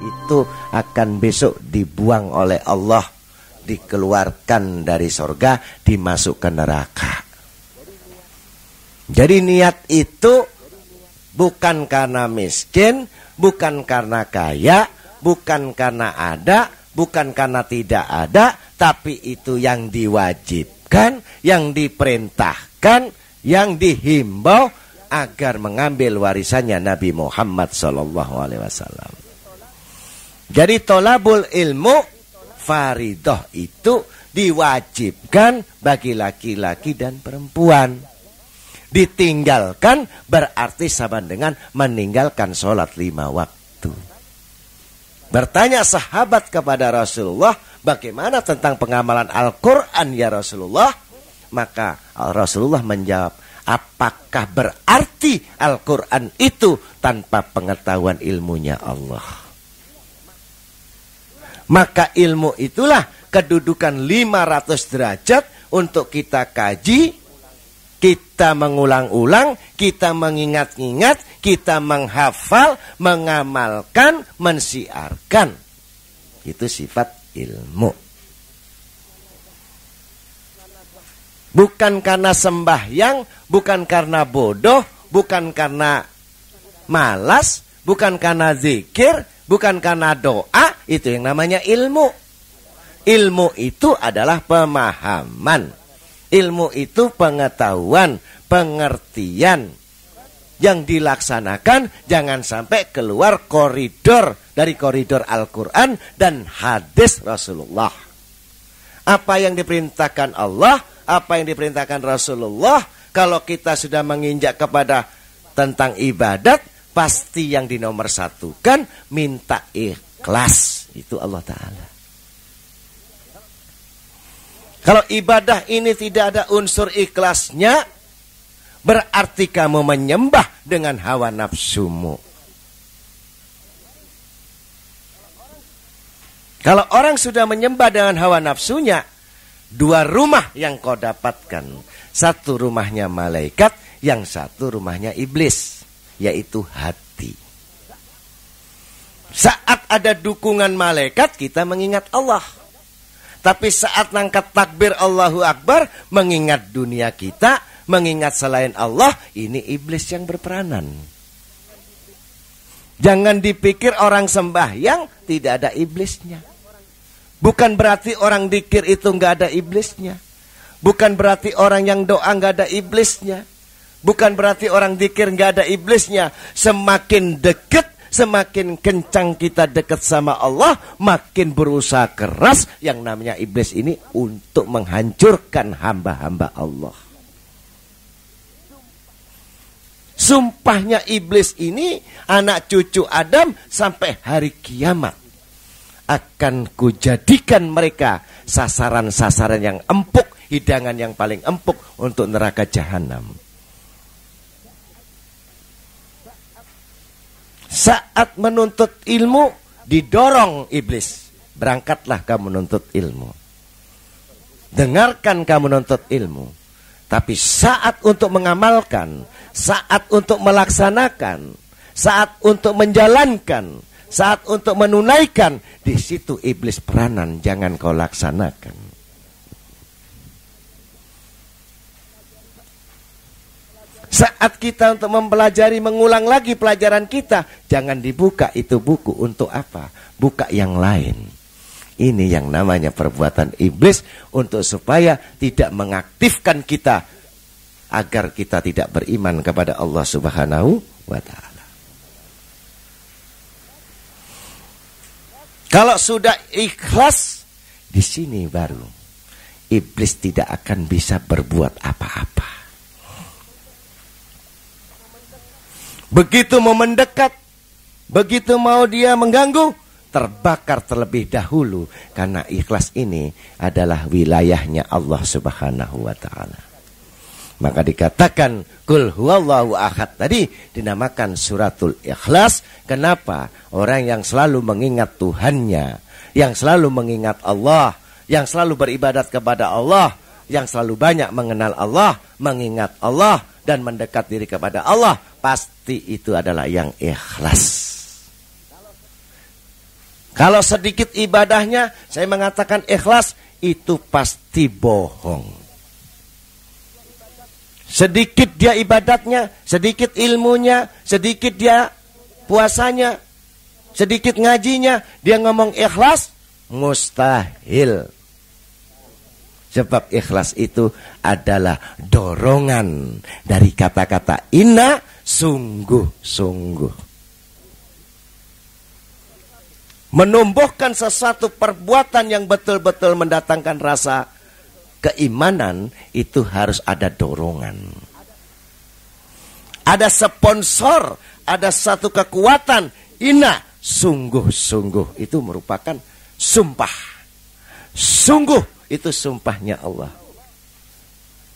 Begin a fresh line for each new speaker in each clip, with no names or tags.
itu akan besok dibuang oleh Allah, dikeluarkan dari sorga, dimasukkan neraka. Jadi niat itu bukan karena miskin, bukan karena kaya, bukan karena ada, bukan karena tidak ada, tapi itu yang diwajibkan, yang diperintahkan, yang dihimbau agar mengambil warisannya Nabi Muhammad SAW. Jadi tolabul ilmu faridah itu diwajibkan bagi laki-laki dan perempuan. Ditinggalkan berarti sama dengan meninggalkan sholat 5 waktu. Bertanya sahabat kepada Rasulullah, bagaimana tentang pengamalan Al-Quran ya Rasulullah? Maka Rasulullah menjawab, apakah berarti Al-Quran itu tanpa pengetahuan ilmunya Allah? Maka ilmu itulah kedudukan 500 derajat untuk kita kaji, kita mengulang-ulang, kita mengingat-ingat, kita menghafal, mengamalkan, mensiarkan. Itu sifat ilmu. Bukan karena sembahyang, bukan karena bodoh, bukan karena malas, bukan karena zikir, bukan karena doa, itu yang namanya ilmu. Ilmu itu adalah pemahaman. Ilmu itu pengetahuan, pengertian. Yang dilaksanakan jangan sampai keluar koridor dari koridor Al-Quran dan hadis Rasulullah. Apa yang diperintahkan Allah, apa yang diperintahkan Rasulullah, kalau kita sudah menginjak kepada tentang ibadat, pasti yang dinomorsatukan minta ikhlas. Itu Allah Ta'ala. Kalau ibadah ini tidak ada unsur ikhlasnya, berarti kamu menyembah dengan hawa nafsumu. Kalau orang sudah menyembah dengan hawa nafsunya, 2 rumah yang kau dapatkan. 1 rumahnya malaikat, yang 1 rumahnya iblis, yaitu hati. Saat ada dukungan malaikat, kita mengingat Allah. Tapi saat nangkat takbir Allahu Akbar, mengingat dunia kita, mengingat selain Allah, ini iblis yang berperanan. Jangan dipikir orang sembahyang tidak ada iblisnya. Bukan berarti orang dikir itu nggak ada iblisnya. Bukan berarti orang yang doa nggak ada iblisnya. Bukan berarti orang dikir nggak ada iblisnya. Semakin dekat, semakin kencang kita dekat sama Allah, makin berusaha keras yang namanya iblis ini untuk menghancurkan hamba-hamba Allah. Sumpahnya iblis ini anak cucu Adam sampai hari kiamat akan kujadikan mereka sasaran-sasaran yang empuk, hidangan yang paling empuk untuk neraka jahanam. Saat menuntut ilmu, didorong iblis. Berangkatlah kamu menuntut ilmu. Dengarkan kamu menuntut ilmu. Tapi saat untuk mengamalkan, saat untuk melaksanakan, saat untuk menjalankan, saat untuk menunaikan, di situ iblis peranan, jangan kau laksanakan. Saat kita untuk mempelajari, mengulang lagi pelajaran kita, jangan dibuka itu buku. Untuk apa? Buka yang lain. Ini yang namanya perbuatan iblis untuk supaya tidak mengaktifkan kita agar kita tidak beriman kepada Allah Subhanahu wa Ta'ala. Kalau sudah ikhlas, di sini baru iblis tidak akan bisa berbuat apa-apa. Begitu mau mendekat, begitu mau dia mengganggu, terbakar terlebih dahulu. Karena ikhlas ini adalah wilayahnya Allah Subhanahu wa Ta'ala. Maka dikatakan Qul huwallahu ahad tadi dinamakan suratul ikhlas. Kenapa? Orang yang selalu mengingat Tuhannya, yang selalu mengingat Allah, yang selalu beribadat kepada Allah, yang selalu banyak mengenal Allah, mengingat Allah, dan mendekat diri kepada Allah, pasti itu adalah yang ikhlas. Kalau sedikit ibadahnya, saya mengatakan ikhlas, itu pasti bohong. Sedikit dia ibadatnya, sedikit ilmunya, sedikit dia puasanya, sedikit ngajinya, dia ngomong ikhlas, mustahil. Sebab ikhlas itu adalah dorongan dari kata-kata inna, sungguh-sungguh. Menumbuhkan sesuatu perbuatan yang betul-betul mendatangkan rasa keimanan, itu harus ada dorongan. Ada sponsor, ada satu kekuatan, inna, sungguh-sungguh. Itu merupakan sumpah. Sungguh. Itu sumpahnya Allah.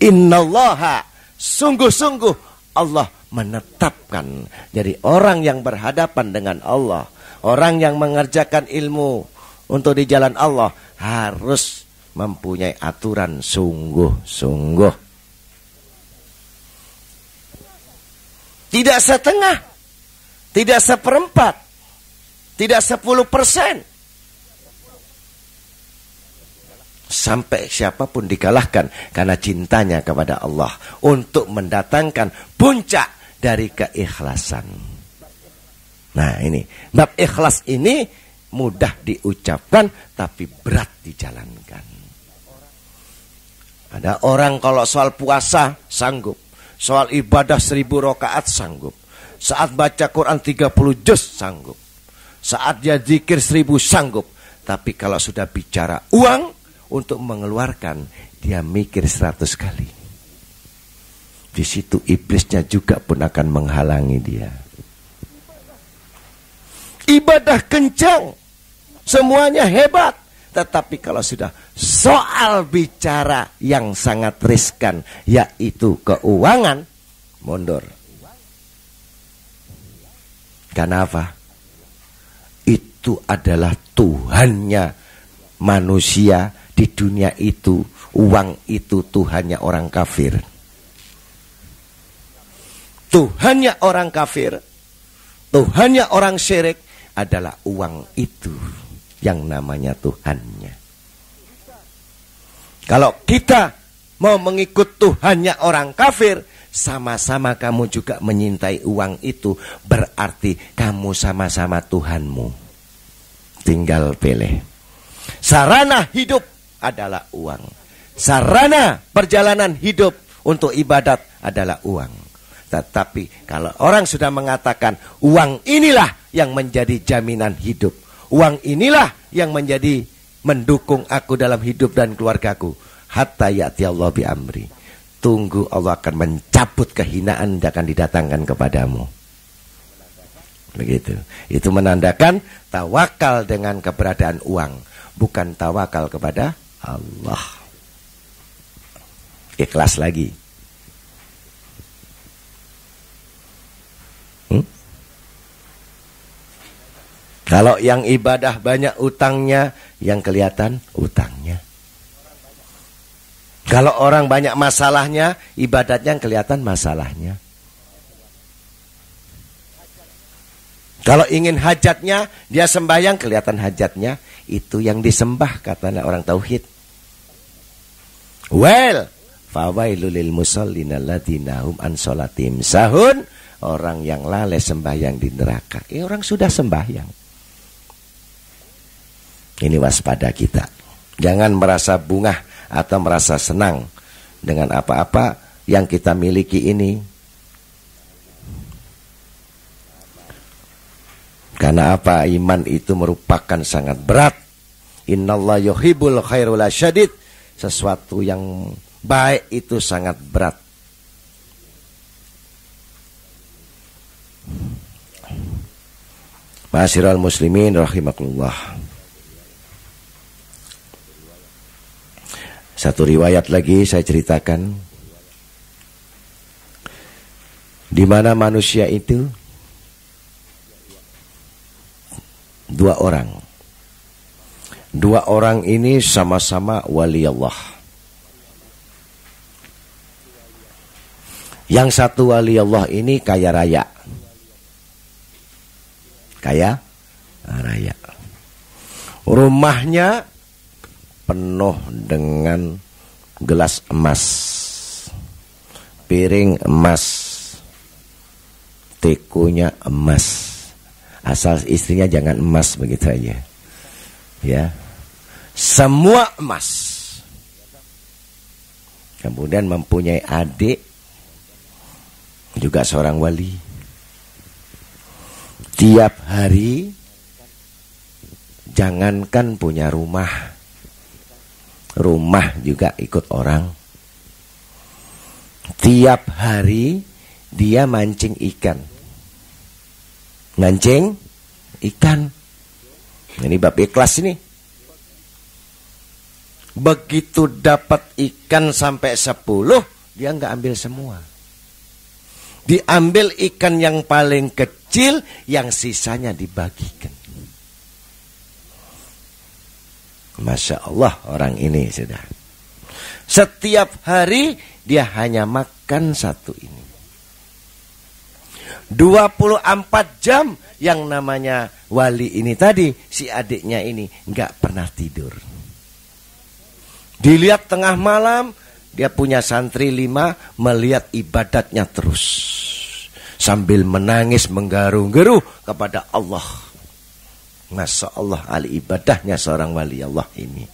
Innallaha, sungguh-sungguh Allah menetapkan. Jadi orang yang berhadapan dengan Allah, orang yang mengerjakan ilmu untuk di jalan Allah, harus mempunyai aturan sungguh-sungguh. Tidak setengah, tidak seperempat, tidak 10%. Sampai siapapun dikalahkan karena cintanya kepada Allah, untuk mendatangkan puncak dari keikhlasan. Nah ini, bab ikhlas ini mudah diucapkan tapi berat dijalankan. Ada orang kalau soal puasa sanggup, soal ibadah 1000 rakaat sanggup, saat baca Quran 30 juz sanggup, saat dia zikir 1000 sanggup. Tapi kalau sudah bicara uang, untuk mengeluarkan, dia mikir 100 kali. Di situ iblisnya juga pun akan menghalangi dia. Ibadah kencang, semuanya hebat, tetapi kalau sudah soal bicara yang sangat riskan, yaitu keuangan, mundur. Kenapa? Itu adalah Tuhannya manusia. Di dunia itu, uang itu Tuhannya orang kafir. Tuhannya orang kafir, Tuhannya orang syirik adalah uang itu yang namanya Tuhannya. Kalau kita mau mengikut Tuhannya orang kafir, sama-sama kamu juga menyintai uang itu, berarti kamu sama-sama Tuhanmu. Tinggal pilih. Sarana hidup adalah uang. Sarana perjalanan hidup untuk ibadat adalah uang. Tetapi kalau orang sudah mengatakan uang inilah yang menjadi jaminan hidup, uang inilah yang menjadi mendukung aku dalam hidup dan keluargaku, hatta ya'ti Allah bi amri, tunggu Allah akan mencabut kehinaan yang akan didatangkan kepadamu. Begitu. Itu menandakan tawakal dengan keberadaan uang, bukan tawakal kepada Allah. Ikhlas lagi. Kalau yang ibadah banyak utangnya, yang kelihatan utangnya. Kalau orang banyak masalahnya, ibadatnya yang kelihatan masalahnya. Kalau ingin hajatnya, dia sembahyang, kelihatan hajatnya. Itu yang disembah, kata orang tauhid. Well, fawailul lil musallin alladzina hum an sholatim sahun. Orang yang lalai sembahyang di neraka. Orang sudah sembahyang. Ini waspada kita. Jangan merasa bungah atau merasa senang dengan apa-apa yang kita miliki ini. Karena apa? Iman itu merupakan sangat berat. Innallaha yuhibbul khairul syadid. Sesuatu yang baik itu sangat berat. Ma'asyiral muslimin rahimakumullah. Satu riwayat lagi saya ceritakan. Di mana manusia itu dua orang. Dua orang ini sama-sama wali Allah. Yang satu wali Allah ini kaya raya. Kaya raya. Rumahnya penuh dengan gelas emas, piring emas, tekonya emas. Asal istrinya jangan emas begitu aja. Ya. Semua emas. Kemudian mempunyai adik juga seorang wali. Tiap hari jangankan punya rumah, rumah juga ikut orang. Tiap hari dia mancing ikan. Mancing ikan. Ini bab ikhlas ini. Begitu dapat ikan sampai 10, dia nggak ambil semua. Diambil ikan yang paling kecil, yang sisanya dibagikan. Masya Allah orang ini sudah. Setiap hari dia hanya makan satu ini. 24 jam yang namanya wali ini tadi, si adiknya ini nggak pernah tidur. Dilihat tengah malam, dia punya santri 5 melihat ibadatnya terus. Sambil menangis menggeru-geru kepada Allah. Masya Allah, ahli ibadahnya seorang wali Allah ini.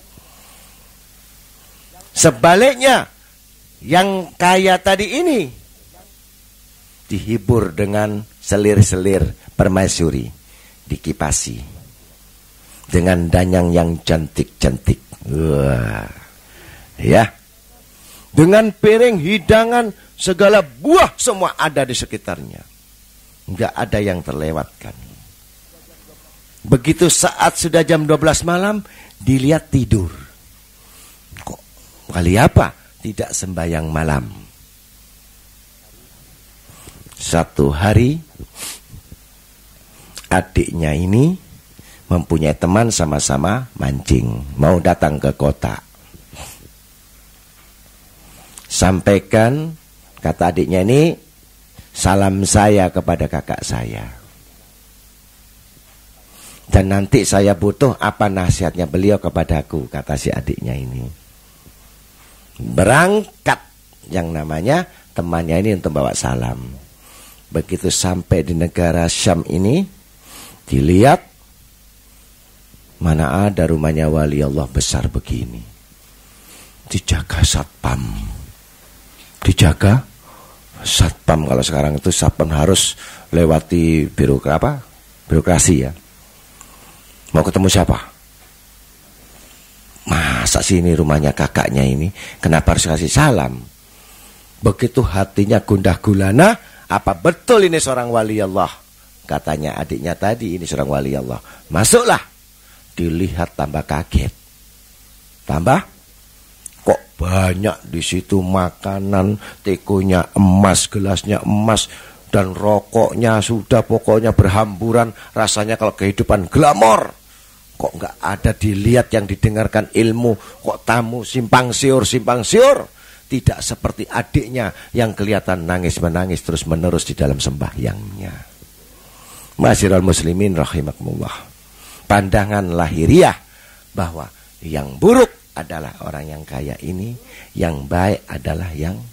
Sebaliknya, yang kaya tadi ini dihibur dengan selir-selir permaisuri, dikipasi dengan danyang yang cantik-cantik. Wah, ya, dengan piring hidangan segala buah semua ada di sekitarnya, nggak ada yang terlewatkan. Begitu saat sudah jam 12 malam, dilihat tidur. Kok kali apa? Tidak sembahyang malam. Satu hari, adiknya ini mempunyai teman sama-sama mancing, mau datang ke kota. Sampaikan, kata adiknya ini, salam saya kepada kakak saya. Dan nanti saya butuh apa nasihatnya beliau kepadaku, kata si adiknya ini. Berangkat yang namanya temannya ini untuk bawa salam. Begitu sampai di negara Syam ini, dilihat mana ada rumahnya wali Allah besar begini. Dijaga satpam. Dijaga satpam. Kalau sekarang itu satpam harus lewati birokrasi ya. Mau ketemu siapa? Masa sih ini rumahnya kakaknya ini? Kenapa harus kasih salam? Begitu hatinya gundah gulana, apa betul ini seorang wali Allah? Katanya adiknya tadi, ini seorang wali Allah. Masuklah. Dilihat tambah kaget. Tambah? Kok banyak di situ makanan, tekonya emas, gelasnya emas, dan rokoknya sudah pokoknya berhamburan. Rasanya kalau kehidupan glamor. Kok nggak ada dilihat yang didengarkan ilmu? Kok tamu simpang siur? Tidak seperti adiknya yang kelihatan nangis-menangis terus-menerus di dalam sembahyangnya. Ma'asyiral muslimin rahimakumullah. Pandangan lahiriah bahwa yang buruk adalah orang yang kaya ini, yang baik adalah yang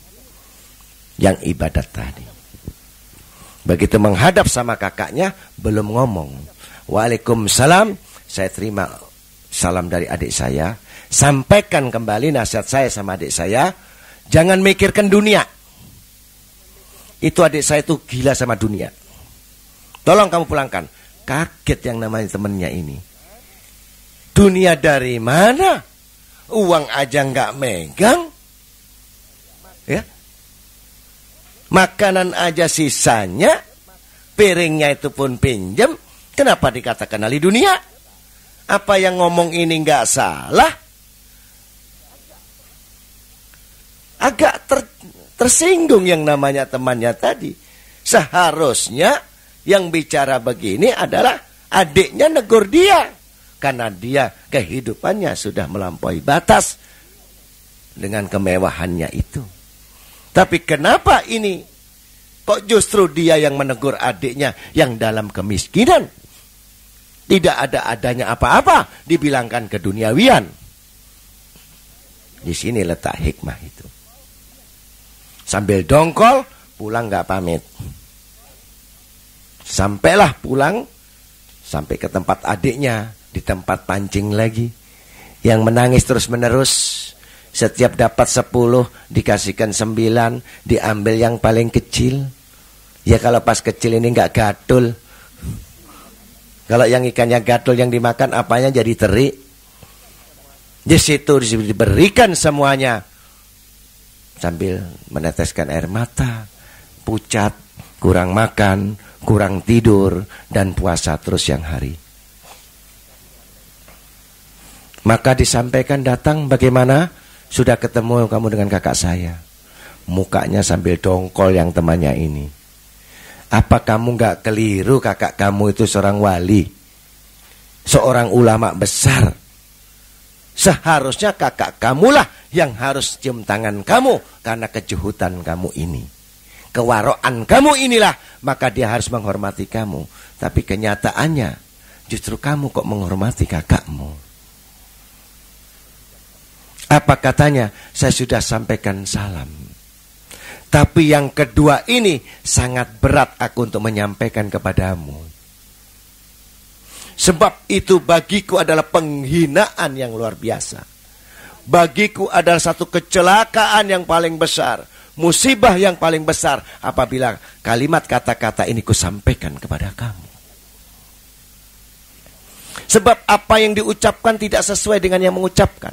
ibadat tadi. Begitu menghadap sama kakaknya, belum ngomong. Waalaikumsalam. Saya terima salam dari adik saya. Sampaikan kembali nasihat saya sama adik saya. Jangan mikirkan dunia. Itu adik saya itu gila sama dunia. Tolong kamu pulangkan. Kaget yang namanya temennya ini. Dunia dari mana? Uang aja nggak megang. Ya. Makanan aja sisanya. Piringnya itu pun pinjam. Kenapa dikatakan ahli dunia? Apa yang ngomong ini nggak salah? Agak tersinggung yang namanya temannya tadi. Seharusnya yang bicara begini adalah adiknya negur dia. Karena dia kehidupannya sudah melampaui batas dengan kemewahannya itu. Tapi kenapa ini? Kok justru dia yang menegur adiknya yang dalam kemiskinan? Tidak adanya apa-apa dibilangkan keduniawian. Di sini letak hikmah itu. Sambil dongkol, pulang nggak pamit. Sampailah pulang, sampai ke tempat adiknya, di tempat pancing lagi. Yang menangis terus-menerus. Setiap dapat 10, dikasihkan 9, diambil yang paling kecil. Ya kalau pas kecil ini nggak gatul. Kalau yang ikannya gatul yang dimakan, apanya jadi teri. Di situ diberikan semuanya. Sambil meneteskan air mata, pucat, kurang makan, kurang tidur, dan puasa terus yang hari. Maka disampaikan datang, bagaimana? Sudah ketemu kamu dengan kakak saya. Mukanya sambil dongkol yang temannya ini. Apa kamu gak keliru kakak kamu itu seorang wali? Seorang ulama besar. Seharusnya kakak kamulah yang harus cium tangan kamu karena kejuhutan kamu ini. Kewaroan kamu inilah, maka dia harus menghormati kamu. Tapi kenyataannya justru kamu kok menghormati kakakmu. Apa katanya? Saya sudah sampaikan salam. Tapi yang kedua ini sangat berat aku untuk menyampaikan kepadamu. Sebab itu bagiku adalah penghinaan yang luar biasa. Bagiku adalah satu kecelakaan yang paling besar. Musibah yang paling besar apabila kalimat kata-kata ini kusampaikan kepada kamu. Sebab apa yang diucapkan tidak sesuai dengan yang mengucapkan.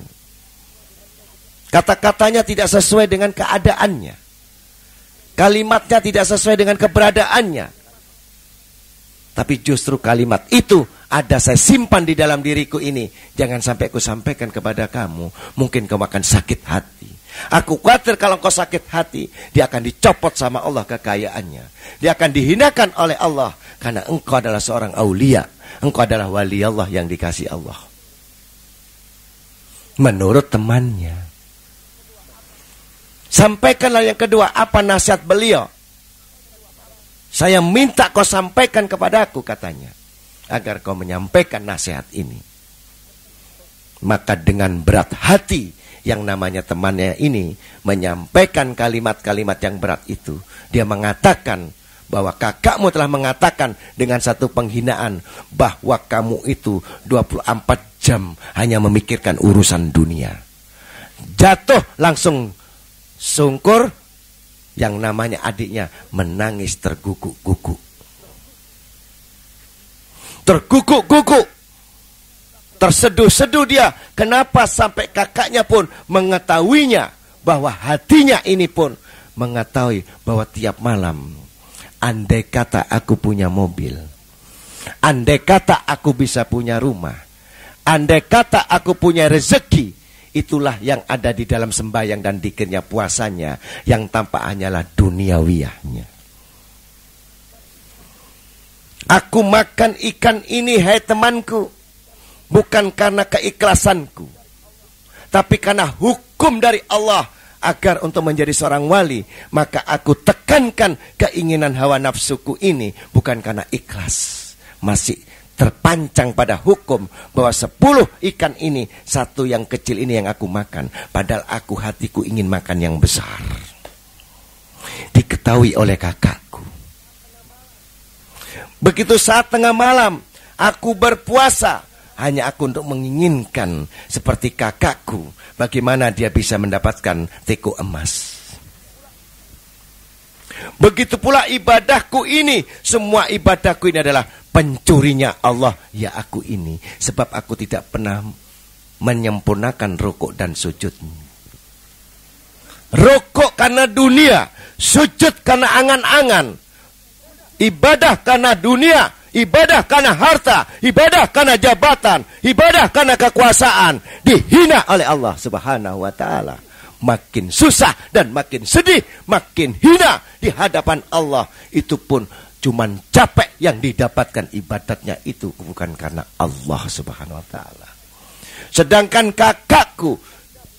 Kata-katanya tidak sesuai dengan keadaannya. Kalimatnya tidak sesuai dengan keberadaannya. Tapi justru kalimat itu ada saya simpan di dalam diriku ini. Jangan sampai aku sampaikan kepada kamu. Mungkin kamu akan sakit hati. Aku khawatir kalau kau sakit hati, dia akan dicopot sama Allah kekayaannya. Dia akan dihinakan oleh Allah. Karena engkau adalah seorang aulia. Engkau adalah wali Allah yang dikasih Allah. Menurut temannya. Sampaikanlah yang kedua, apa nasihat beliau? Saya minta kau sampaikan kepadaku, katanya, agar kau menyampaikan nasihat ini. Maka dengan berat hati yang namanya temannya ini menyampaikan kalimat-kalimat yang berat itu, dia mengatakan bahwa kakakmu telah mengatakan dengan satu penghinaan bahwa kamu itu 24 jam hanya memikirkan urusan dunia. Jatuh langsung sungkur, yang namanya adiknya menangis terguguk-guguk. Terguguk-guguk. Terseduh-seduh dia. Kenapa sampai kakaknya pun mengetahuinya bahwa hatinya ini pun mengetahui bahwa tiap malam, andai kata aku punya mobil, andai kata aku bisa punya rumah, andai kata aku punya rezeki, itulah yang ada di dalam sembahyang dan dikirnya puasanya, yang tampak hanyalah duniawiyahnya. Aku makan ikan ini, hai temanku, bukan karena keikhlasanku, tapi karena hukum dari Allah agar untuk menjadi seorang wali, maka aku tekankan keinginan hawa nafsuku ini bukan karena ikhlas. Masih terpancang pada hukum bahwa 10 ikan ini, satu yang kecil ini yang aku makan. Padahal aku hatiku ingin makan yang besar. Diketahui oleh kakakku. Begitu saat tengah malam, aku berpuasa. Hanya aku untuk menginginkan seperti kakakku. Bagaimana dia bisa mendapatkan teko emas. Begitu pula ibadahku ini. Semua ibadahku ini adalah pencurinya Allah, ya aku ini. Sebab aku tidak pernah menyempurnakan rukuk dan sujud. Rukuk karena dunia, sujud karena angan-angan. Ibadah karena dunia, ibadah karena harta, ibadah karena jabatan, ibadah karena kekuasaan. Dihina oleh Allah Subhanahu wa ta'ala. Makin susah dan makin sedih, makin hina di hadapan Allah. Itu pun cuman capek yang didapatkan ibadatnya itu bukan karena Allah Subhanahu wa ta'ala. Sedangkan kakakku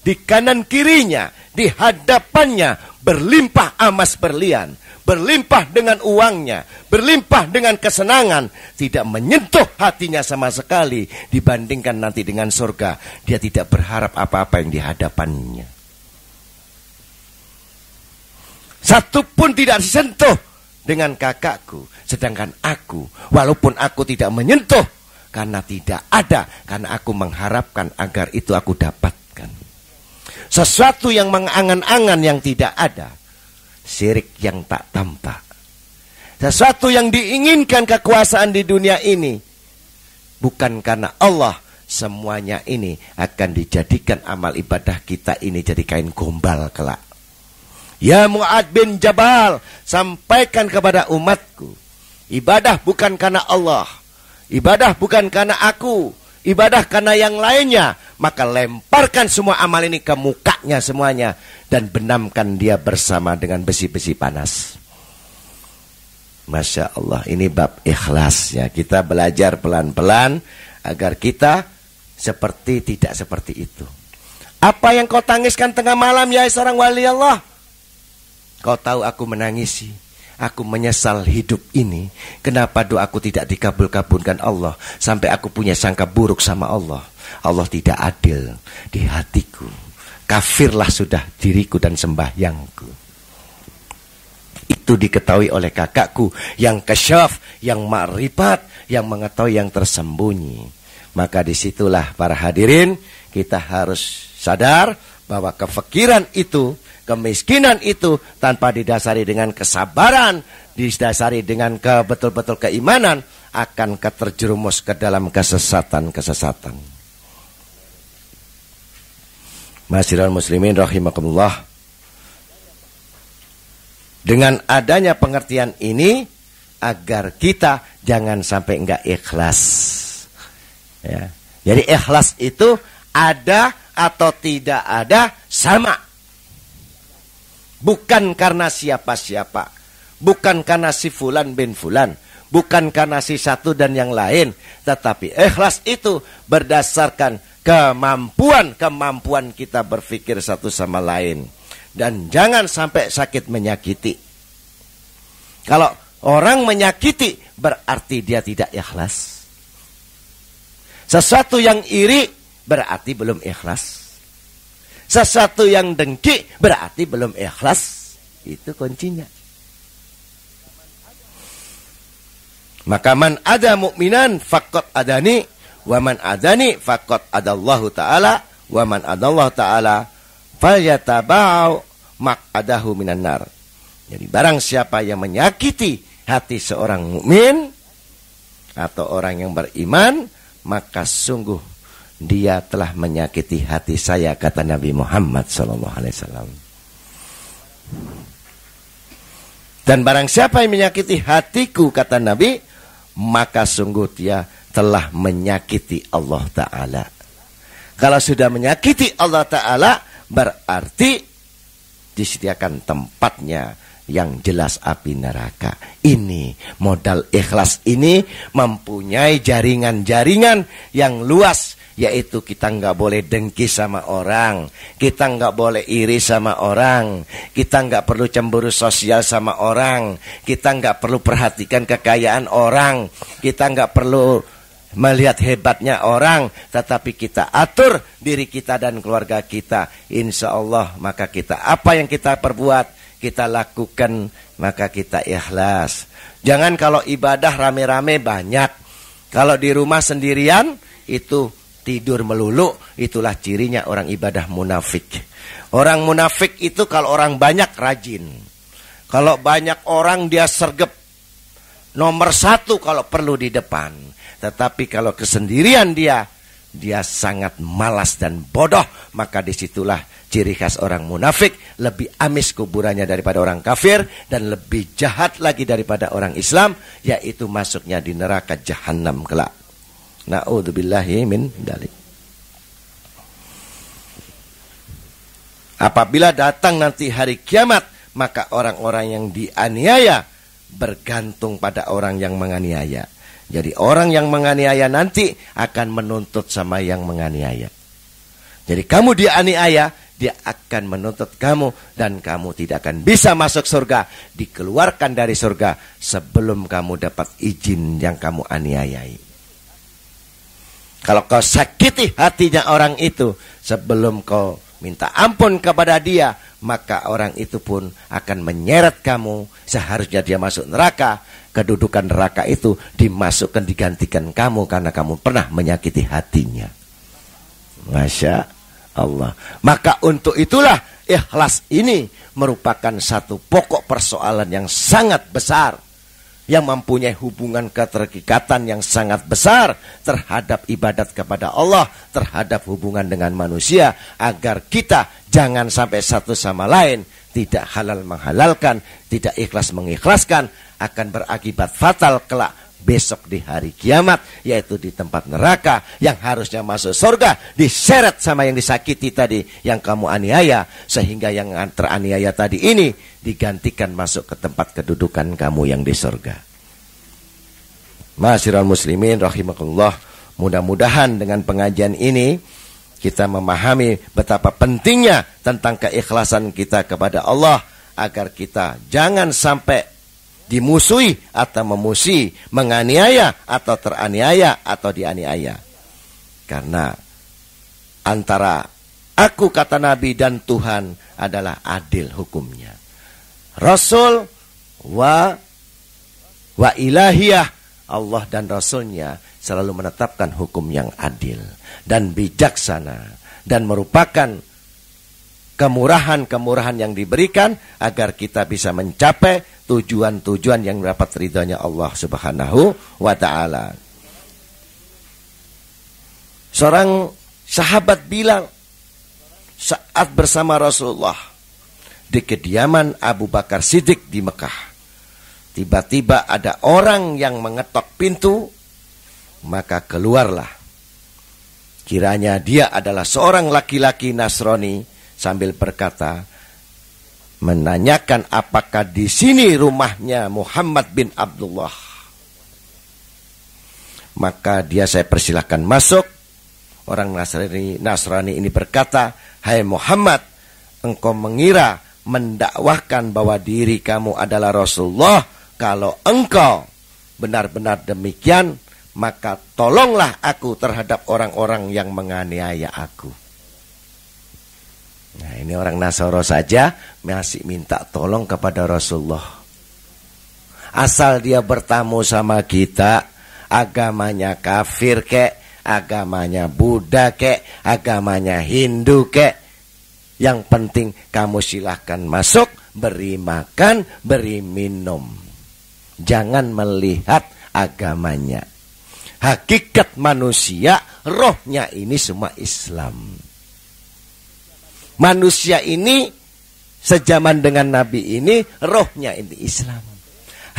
di kanan kirinya, di hadapannya berlimpah emas berlian, berlimpah dengan uangnya, berlimpah dengan kesenangan, tidak menyentuh hatinya sama sekali dibandingkan nanti dengan surga. Dia tidak berharap apa-apa yang di hadapannya. Satu pun tidak disentuh dengan kakakku, sedangkan aku, walaupun aku tidak menyentuh, karena tidak ada, karena aku mengharapkan agar itu aku dapatkan. Sesuatu yang mengangan-angan yang tidak ada, syirik yang tak tampak. Sesuatu yang diinginkan kekuasaan di dunia ini, bukan karena Allah, semuanya ini akan dijadikan amal ibadah kita ini jadi kain gombal kelak. Ya Mu'ad bin Jabal, sampaikan kepada umatku, ibadah bukan karena Allah, ibadah bukan karena aku, ibadah karena yang lainnya. Maka lemparkan semua amal ini ke mukanya semuanya, dan benamkan dia bersama dengan besi-besi panas. Masya Allah, ini bab ikhlas ya. Kita belajar pelan-pelan agar kita tidak seperti itu. Apa yang kau tangiskan tengah malam ya seorang wali Allah? Kau tahu aku menangisi, aku menyesal hidup ini. Kenapa doaku tidak dikabul-kabulkan Allah, sampai aku punya sangka buruk sama Allah. Allah tidak adil di hatiku. Kafirlah sudah diriku dan sembahyangku. Itu diketahui oleh kakakku yang kasyaf, yang ma'rifat, yang mengetahui yang tersembunyi. Maka disitulah para hadirin, kita harus sadar bahwa kefakiran itu, kemiskinan itu tanpa didasari dengan kesabaran, didasari dengan betul-betul keimanan, akan terjerumus ke dalam kesesatan-kesesatan. Ma'asyiral muslimin rahimakumullah. Dengan adanya pengertian ini, agar kita jangan sampai enggak ikhlas. Ya. Jadi ikhlas itu ada atau tidak ada sama. Bukan karena siapa-siapa, bukan karena si fulan bin fulan, bukan karena si satu dan yang lain, tetapi ikhlas itu berdasarkan kemampuan kita berpikir satu sama lain. Dan jangan sampai sakit menyakiti. Kalau orang menyakiti, berarti dia tidak ikhlas. Sesuatu yang iri berarti belum ikhlas. Sesuatu yang dengki berarti belum ikhlas. Itu kuncinya. Maka man ada mukminan faqad adani, wa man adani faqad adallahu ta'ala, wa man adallahu ta'ala falyatabau maq'adahu minan nar. Jadi barang siapa yang menyakiti hati seorang mukmin atau orang yang beriman, maka sungguh dia telah menyakiti hati saya, kata Nabi Muhammad SAW. Dan barang siapa yang menyakiti hatiku, kata Nabi, maka sungguh dia telah menyakiti Allah Ta'ala. Kalau sudah menyakiti Allah Ta'ala, berarti disediakan tempatnya yang jelas api neraka. Ini modal ikhlas ini mempunyai jaringan-jaringan yang luas, yaitu kita nggak boleh dengki sama orang, kita nggak boleh iri sama orang, kita nggak perlu cemburu sosial sama orang, kita nggak perlu perhatikan kekayaan orang, kita nggak perlu melihat hebatnya orang, tetapi kita atur diri kita dan keluarga kita. Insya Allah maka kita apa yang kita perbuat, kita lakukan, maka kita ikhlas. Jangan kalau ibadah rame-rame banyak, kalau di rumah sendirian itu tidur melulu, itulah cirinya orang ibadah munafik. Orang munafik itu kalau orang banyak rajin, kalau banyak orang dia sergap, nomor satu kalau perlu di depan. Tetapi kalau kesendirian dia sangat malas dan bodoh. Maka disitulah ciri khas orang munafik. Lebih amis kuburannya daripada orang kafir, dan lebih jahat lagi daripada orang Islam, yaitu masuknya di neraka jahanam kelak. Na'udzubillahi min dzalik. Apabila datang nanti hari kiamat, maka orang-orang yang dianiaya bergantung pada orang yang menganiaya. Jadi orang yang menganiaya nanti akan menuntut sama yang menganiaya. Jadi kamu dianiaya, dia akan menuntut kamu dan kamu tidak akan bisa masuk surga, dikeluarkan dari surga sebelum kamu dapat izin yang kamu aniayai. Kalau kau sakiti hatinya orang itu sebelum kau minta ampun kepada dia, maka orang itu pun akan menyeret kamu. Seharusnya dia masuk neraka, kedudukan neraka itu dimasukkan, digantikan kamu karena kamu pernah menyakiti hatinya. Masya Allah. Maka untuk itulah ikhlas ini merupakan satu pokok persoalan yang sangat besar, yang mempunyai hubungan keterikatan yang sangat besar terhadap ibadat kepada Allah, terhadap hubungan dengan manusia, agar kita jangan sampai satu sama lain tidak halal menghalalkan, tidak ikhlas mengikhlaskan, akan berakibat fatal kelak besok di hari kiamat, yaitu di tempat neraka. Yang harusnya masuk surga diseret sama yang disakiti tadi, yang kamu aniaya, sehingga yang teraniaya tadi ini digantikan masuk ke tempat kedudukan kamu yang di surga. Ma'asyiral muslimin rahimakumullah, mudah-mudahan dengan pengajian ini kita memahami betapa pentingnya tentang keikhlasan kita kepada Allah, agar kita jangan sampai dimusuhi atau memusuhi, menganiaya atau teraniaya atau dianiaya. Karena antara aku, kata Nabi, dan Tuhan adalah adil hukumnya. Rasul wa ilahiyah, Allah dan Rasulnya selalu menetapkan hukum yang adil dan bijaksana, dan merupakan kemurahan-kemurahan yang diberikan agar kita bisa mencapai tujuan-tujuan yang dapat ridhonya Allah Subhanahu wa ta'ala. Seorang sahabat bilang, saat bersama Rasulullah di kediaman Abu Bakar Siddiq di Mekah, tiba-tiba ada orang yang mengetok pintu, maka keluarlah. Kiranya dia adalah seorang laki-laki Nasrani, sambil berkata, menanyakan apakah di sini rumahnya Muhammad bin Abdullah. Maka dia saya persilahkan masuk. Orang Nasrani ini berkata, hai Muhammad, engkau mengira mendakwahkan bahwa diri kamu adalah Rasulullah. Kalau engkau benar-benar demikian, maka tolonglah aku terhadap orang-orang yang menganiaya aku. Nah, ini orang Nasoro saja masih minta tolong kepada Rasulullah. Asal dia bertamu sama kita, agamanya kafir kek, agamanya Buddha kek, agamanya Hindu kek, yang penting kamu silahkan masuk, beri makan, beri minum. Jangan melihat agamanya. Hakikat manusia, rohnya ini semua Islam. Manusia ini sejaman dengan Nabi ini, rohnya ini Islam.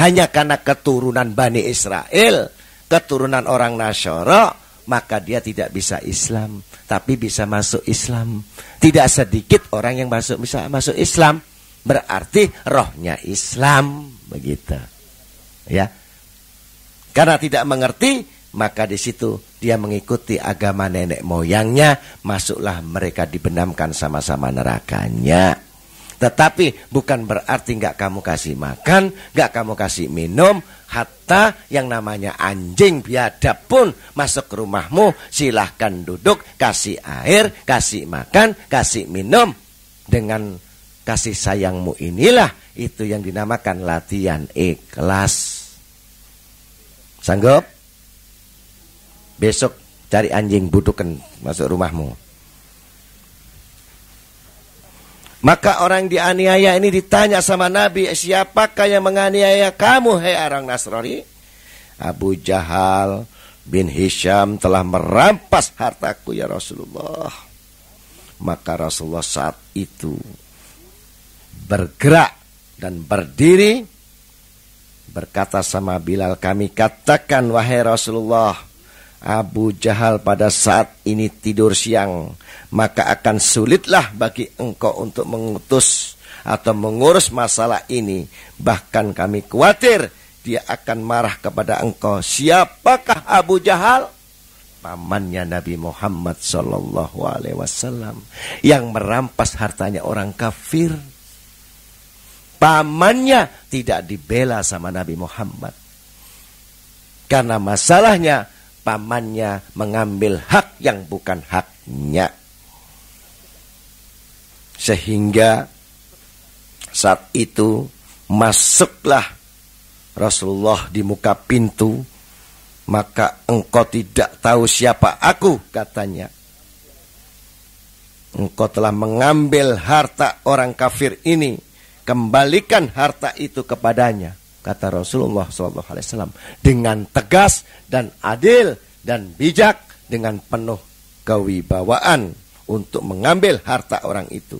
Hanya karena keturunan Bani Israel, keturunan orang Nasyara, maka dia tidak bisa Islam, tapi bisa masuk Islam. Tidak sedikit orang yang bisa masuk Islam, berarti rohnya Islam, begitu. Ya. Karena tidak mengerti, maka di situ dia mengikuti agama nenek moyangnya, masuklah mereka dibenamkan sama-sama nerakanya. Tetapi bukan berarti nggak kamu kasih makan, nggak kamu kasih minum, hatta yang namanya anjing biadab pun masuk ke rumahmu, silahkan duduk, kasih air, kasih makan, kasih minum. Dengan kasih sayangmu inilah, itu yang dinamakan latihan ikhlas. Sanggup? Besok cari anjing, budukan masuk rumahmu. Maka orang dianiaya ini ditanya sama Nabi, siapakah yang menganiaya kamu, hai orang Nasrani? Abu Jahal bin Hisham telah merampas hartaku ya Rasulullah. Maka Rasulullah saat itu bergerak dan berdiri, berkata sama Bilal, kami katakan wahai Rasulullah, Abu Jahal pada saat ini tidur siang, maka akan sulitlah bagi engkau untuk mengutus atau mengurus masalah ini. Bahkan kami khawatir dia akan marah kepada engkau. Siapakah Abu Jahal? pamannya Nabi Muhammad sallallahu alaihi wasallam yang merampas hartanya orang kafir. Pamannya tidak dibela sama Nabi Muhammad. Karena masalahnya pamannya mengambil hak yang bukan haknya. Sehingga saat itu masuklah Rasulullah di muka pintu. Maka engkau tidak tahu siapa aku, katanya. Engkau telah mengambil harta orang kafir ini. Kembalikan harta itu kepadanya, kata Rasulullah SAW dengan tegas dan adil dan bijak, dengan penuh kewibawaan untuk mengambil harta orang itu.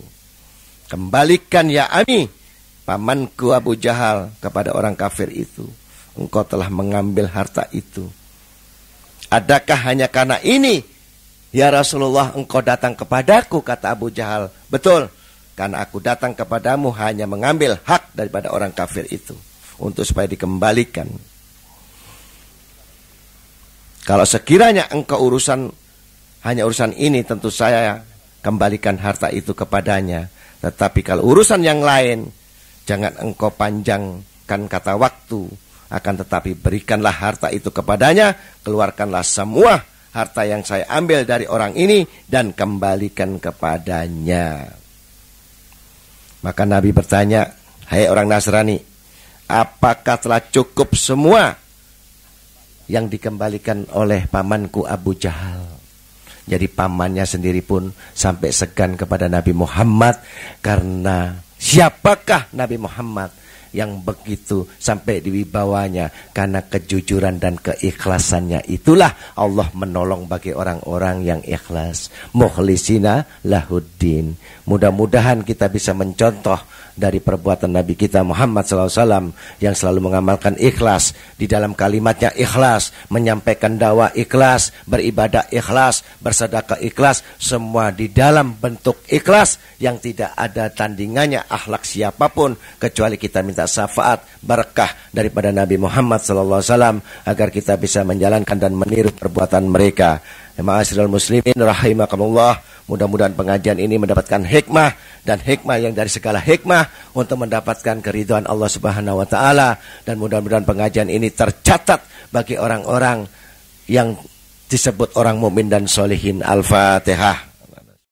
Kembalikan ya Ami, pamanku Abu Jahal, kepada orang kafir itu. Engkau telah mengambil harta itu. Adakah hanya karena ini, ya Rasulullah, engkau datang kepadaku, kata Abu Jahal. Betul, karena aku datang kepadamu hanya mengambil hak daripada orang kafir itu, untuk supaya dikembalikan. Kalau sekiranya engkau hanya urusan ini, tentu saya kembalikan harta itu kepadanya. Tetapi kalau urusan yang lain, jangan engkau panjangkan kata waktu. Akan tetapi berikanlah harta itu kepadanya, keluarkanlah semua harta yang saya ambil dari orang ini dan kembalikan kepadanya. Maka Nabi bertanya, hai orang Nasrani, apakah telah cukup semua yang dikembalikan oleh pamanku Abu Jahal? Jadi pamannya sendiri pun sampai segan kepada Nabi Muhammad. Karena siapakah Nabi Muhammad yang begitu sampai diwibawanya? Karena kejujuran dan keikhlasannya itulah Allah menolong bagi orang-orang yang ikhlas. Mukhlisina lahuddin. Mudah-mudahan kita bisa mencontoh dari perbuatan Nabi kita Muhammad SAW yang selalu mengamalkan ikhlas. Di dalam kalimatnya ikhlas, menyampaikan dakwah ikhlas, beribadah ikhlas, bersedekah ikhlas, semua di dalam bentuk ikhlas yang tidak ada tandingannya akhlak siapapun, kecuali kita minta syafaat berkah daripada Nabi Muhammad SAW agar kita bisa menjalankan dan meniru perbuatan mereka. Ma'asyiral muslimin rahimakumullah. Mudah-mudahan pengajian ini mendapatkan hikmah, dan hikmah yang dari segala hikmah untuk mendapatkan keridhaan Allah Subhanahu wa taala, dan mudah-mudahan pengajian ini tercatat bagi orang-orang yang disebut orang mukmin dan solihin. Al-Fatihah.